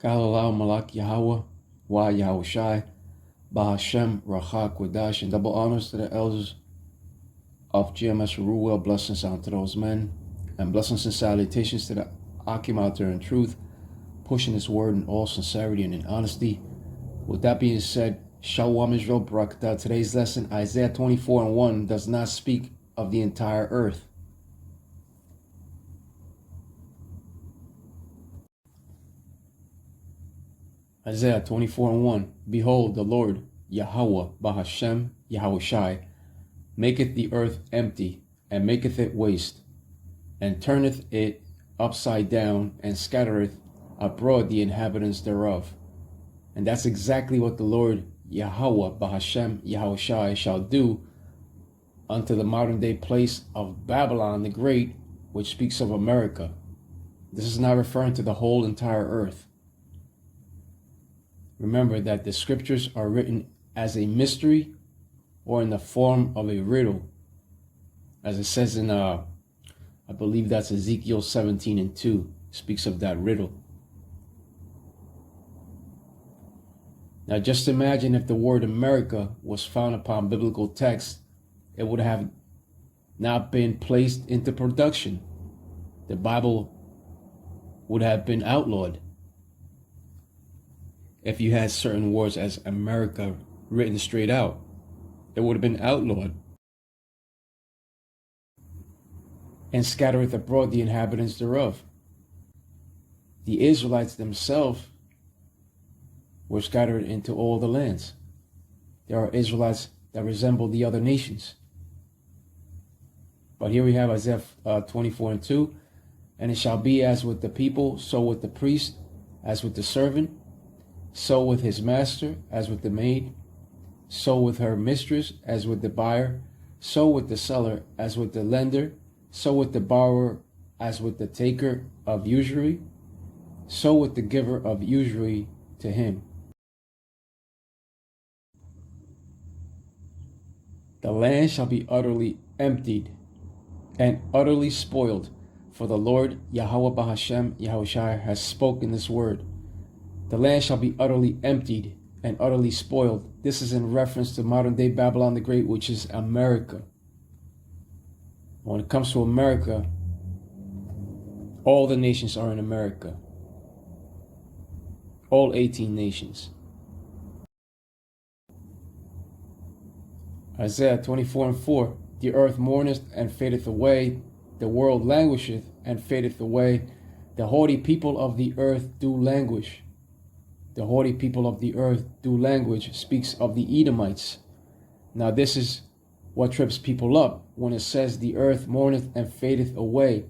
Kalalau Malak Yahweh, Wa Yahushai, Bahashem, Racha, Kodash, and double honors to the elders of GMS Ruel, blessings unto those men, and blessings and salutations to the Akim out there in truth, pushing this word in all sincerity and in honesty. With that being said, Shalom Israel Barakatah. Today's lesson, Isaiah 24:1, does not speak of the entire earth. Isaiah 24:1, Behold, the Lord, Yahweh, Bahashem, Yahushai, maketh the earth empty, and maketh it waste, and turneth it upside down, and scattereth abroad the inhabitants thereof. And that's exactly what the Lord, Yahweh, Bahashem, Yahushai, shall do unto the modern day place of Babylon the Great, which speaks of America. This is not referring to the whole entire earth. Remember that the scriptures are written as a mystery or in the form of a riddle. As it says in, I believe that's Ezekiel 17:2, speaks of that riddle. Now just imagine if the word America was found upon biblical text, it would have not been placed into production. The Bible would have been outlawed if you had certain words as America written straight out. It would have been outlawed. And scattereth abroad the inhabitants thereof. The Israelites themselves were scattered into all the lands. There are Israelites that resemble the other nations. But here we have Isaiah 24:2, and it shall be as with the people, so with the priest, as with the servant, so with his master, as with the maid, so with her mistress, as with the buyer, so with the seller, as with the lender, so with the borrower, as with the taker of usury, so with the giver of usury to him. The land shall be utterly emptied and utterly spoiled, for the Lord, Yahweh Bahashem, Yahushai, has spoken this word. The land shall be utterly emptied and utterly spoiled. This is in reference to modern day Babylon the Great, which is America. When it comes to America, all the nations are in America. All 18 nations. Isaiah 24:4, the earth mourneth and fadeth away, the world languisheth and fadeth away, the haughty people of the earth do languish. The haughty people of the earth do languish speaks of the Edomites. Now this is what trips people up when it says the earth mourneth and fadeth away.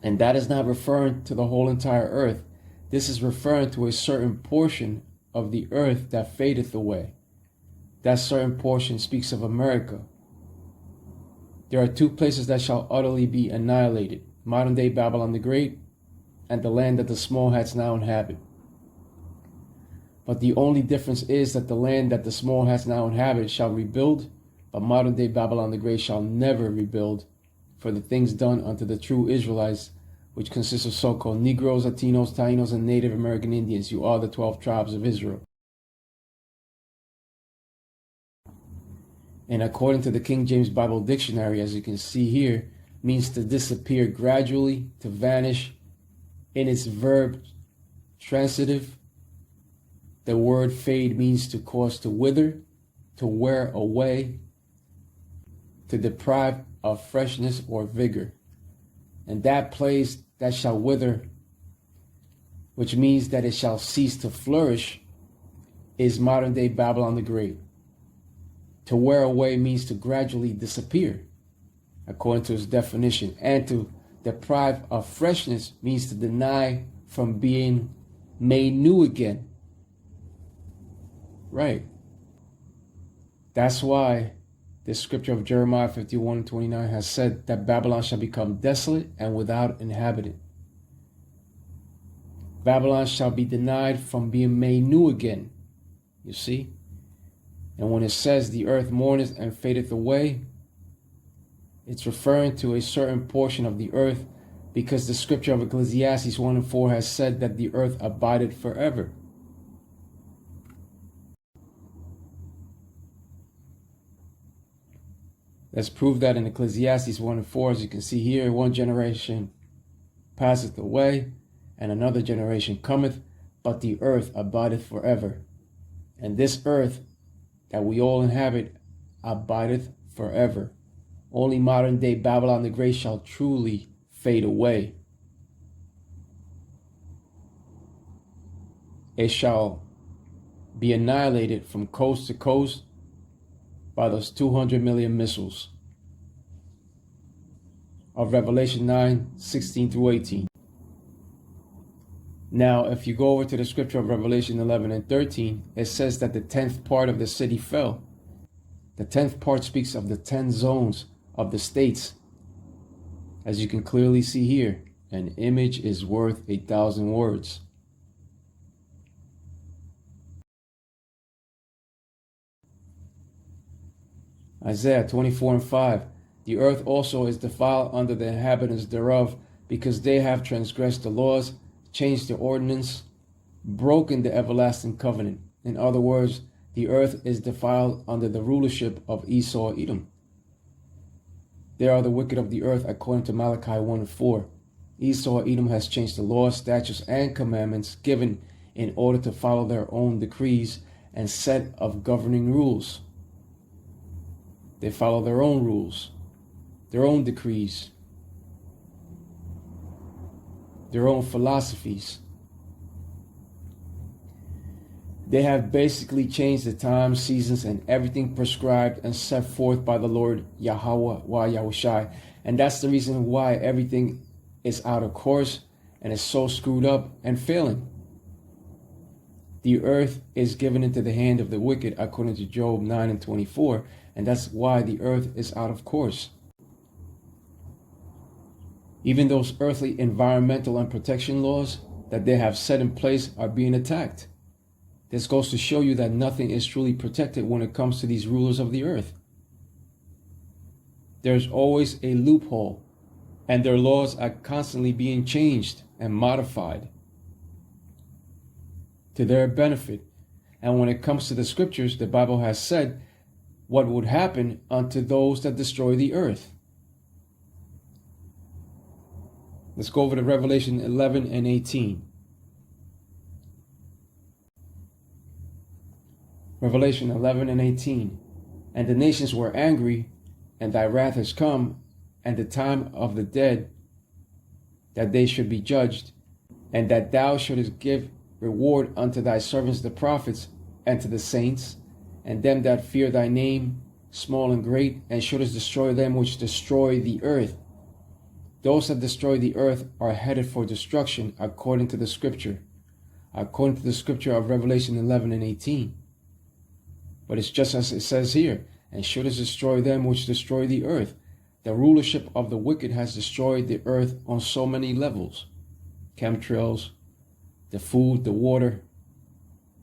And that is not referring to the whole entire earth. This is referring to a certain portion of the earth that fadeth away. That certain portion speaks of America. There are two places that shall utterly be annihilated: modern day Babylon the Great and the land that the small hats now inhabit. But the only difference is that the land that the small hats now inhabit shall rebuild, but modern day Babylon the Great shall never rebuild for the things done unto the true Israelites, which consists of so-called Negroes, Latinos, Tainos, and Native American Indians. You are the 12 tribes of Israel. And according to the King James Bible Dictionary, as you can see here, means to disappear gradually, to vanish. In its verb transitive, the word fade means to cause to wither, to wear away, to deprive of freshness or vigor. And that place that shall wither, which means that it shall cease to flourish, is modern day Babylon the Great. To wear away means to gradually disappear, according to its definition. And to deprive of freshness means to deny from being made new again. Right. That's why the scripture of Jeremiah 51:29 has said that Babylon shall become desolate and without inhabitant. Babylon shall be denied from being made new again. You see? And when it says the earth mourneth and fadeth away, it's referring to a certain portion of the earth because the scripture of Ecclesiastes 1 and 4 has said that the earth abideth forever. Let's prove that in Ecclesiastes 1 and 4, as you can see here, one generation passeth away, and another generation cometh, but the earth abideth forever. And this earth that we all inhabit abideth forever. Only modern day Babylon the Great shall truly fade away. It shall be annihilated from coast to coast by those 200 million missiles of Revelation 9:16 through 18. Now, if you go over to the scripture of Revelation 11 and 13, it says that the 10th part of the city fell. The 10th part speaks of the 10 zones of the states. As you can clearly see here, an image is worth 1,000 words. Isaiah 24 and 5. The earth also is defiled under the inhabitants thereof, because they have transgressed the laws, changed the ordinance, broken the everlasting covenant. In other words, the earth is defiled under the rulership of Esau, Edom. They are the wicked of the earth, according to Malachi 1 and 4. Esau, Edom has changed the laws, statutes, and commandments given in order to follow their own decrees and set of governing rules. They follow their own rules, their own decrees, their own philosophies. They have basically changed the times, seasons, and everything prescribed and set forth by the Lord Yahweh Yahushai. And that's the reason why everything is out of course and is so screwed up and failing. The earth is given into the hand of the wicked, according to Job 9 and 24. And that's why the earth is out of course. Even those earthly environmental and protection laws that they have set in place are being attacked. This goes to show you that nothing is truly protected when it comes to these rulers of the earth. There's always a loophole, and their laws are constantly being changed and modified to their benefit. And when it comes to the scriptures, the Bible has said what would happen unto those that destroy the earth. Let's go over to Revelation 11 and 18. Revelation 11 and 18. And the nations were angry, and thy wrath has come, and the time of the dead, that they should be judged, and that thou shouldest give reward unto thy servants the prophets, and to the saints, and them that fear thy name, small and great, and shouldest destroy them which destroy the earth. Those that destroy the earth are headed for destruction, according to the scripture. According to the scripture of Revelation 11 and 18. But it's just as it says here, and shouldest destroy them which destroy the earth. The rulership of the wicked has destroyed the earth on so many levels. Chemtrails, the food, the water,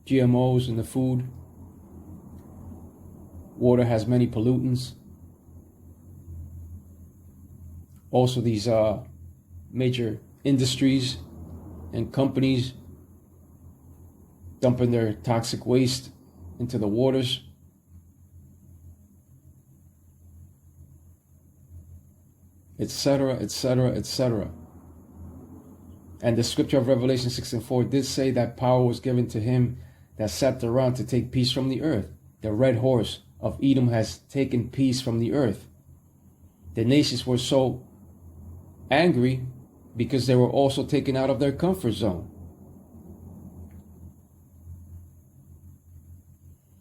GMOs in the food. Water has many pollutants. Also these major industries and companies dumping their toxic waste into the waters. Etc., etc., etc. And the scripture of Revelation 6 and 4 did say that power was given to him that sat around to take peace from the earth. The red horse of Edom has taken peace from the earth. The nations were so angry because they were also taken out of their comfort zone.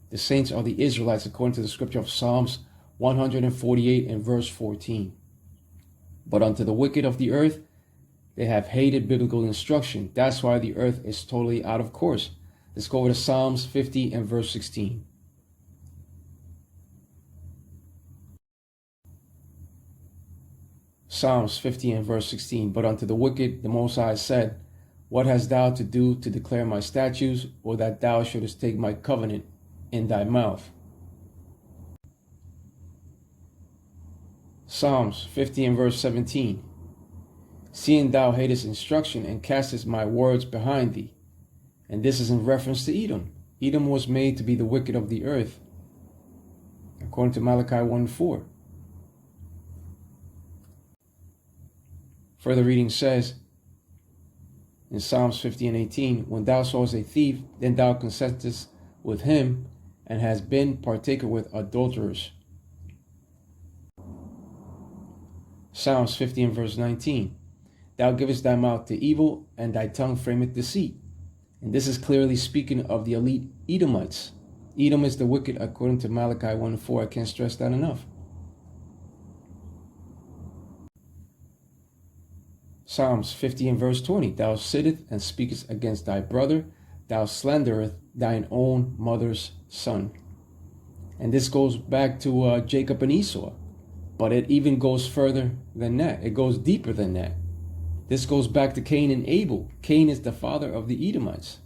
The saints are the Israelites, according to the scripture of Psalms 148 and verse 14. But unto the wicked of the earth, they have hated biblical instruction. That's why the earth is totally out of course. Let's go over to Psalms 50 and verse 16. Psalms 50 and verse 16. But unto the wicked the Most High said, What hast thou to do to declare my statutes, or that thou shouldest take my covenant in thy mouth? Psalms 50 and verse 17. seeing thou hatest instruction and castest my words behind thee. And this is in reference to Edom. Edom was made to be the wicked of the earth, according to Malachi 1:4. Further reading says in Psalms 50:18, when thou sawest a thief, then thou consentest with him, and hast been partaker with adulterers. Psalms 50:19, thou givest thy mouth to evil, and thy tongue frameth deceit. And this is clearly speaking of the elite Edomites. Edom is the wicked according to Malachi 1:4. I can't stress that enough. Psalms 50:20, thou sittest and speakest against thy brother, thou slanderest thine own mother's son. And this goes back to Jacob and Esau, but it even goes further than that. It goes deeper than that. This goes back to Cain and Abel. Cain is the father of the Edomites.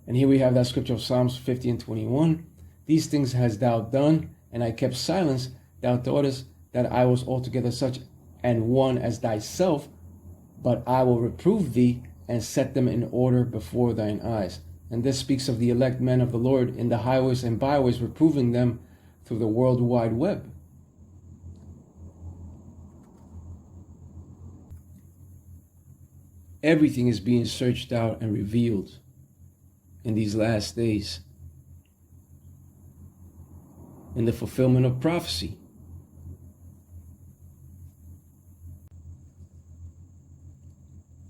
And here we have that scripture of Psalms 50:21. These things hast thou done, and I kept silence. Thou thoughtest that I was altogether such an one as thyself, but I will reprove thee and set them in order before thine eyes. And this speaks of the elect men of the Lord in the highways and byways, reproving them through the world wide web. Everything is being searched out and revealed in these last days, in the fulfillment of prophecy.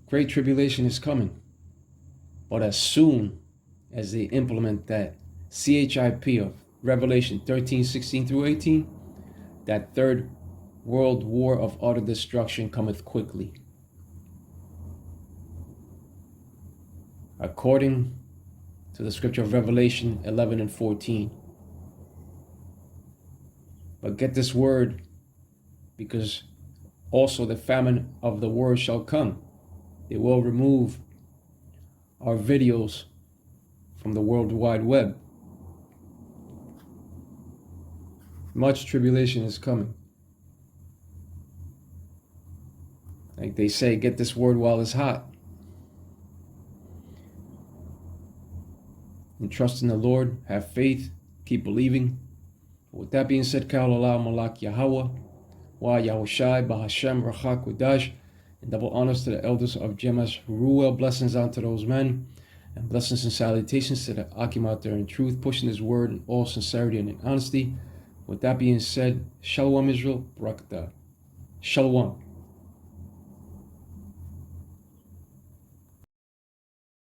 Great tribulation is coming, but as soon as they implement that CHIP of Revelation 13:16-18, that third world war of utter destruction cometh quickly. According to the scripture of Revelation 11:14. But get this word, because also the famine of the word shall come. They will remove our videos from the World Wide Web. Much tribulation is coming. Like they say, get this word while it's hot. And trust in the Lord, have faith, keep believing. With that being said, Ka'ala Malak Yahweh, Wa Yahushai, Bahashem, Rachak, Wadash, and double honors to the elders of Jemas Ruel, blessings unto those men, and blessings and salutations to the Akim out there in truth, pushing his word in all sincerity and in honesty. With that being said, Shalom Israel, Barakatah. Shalom.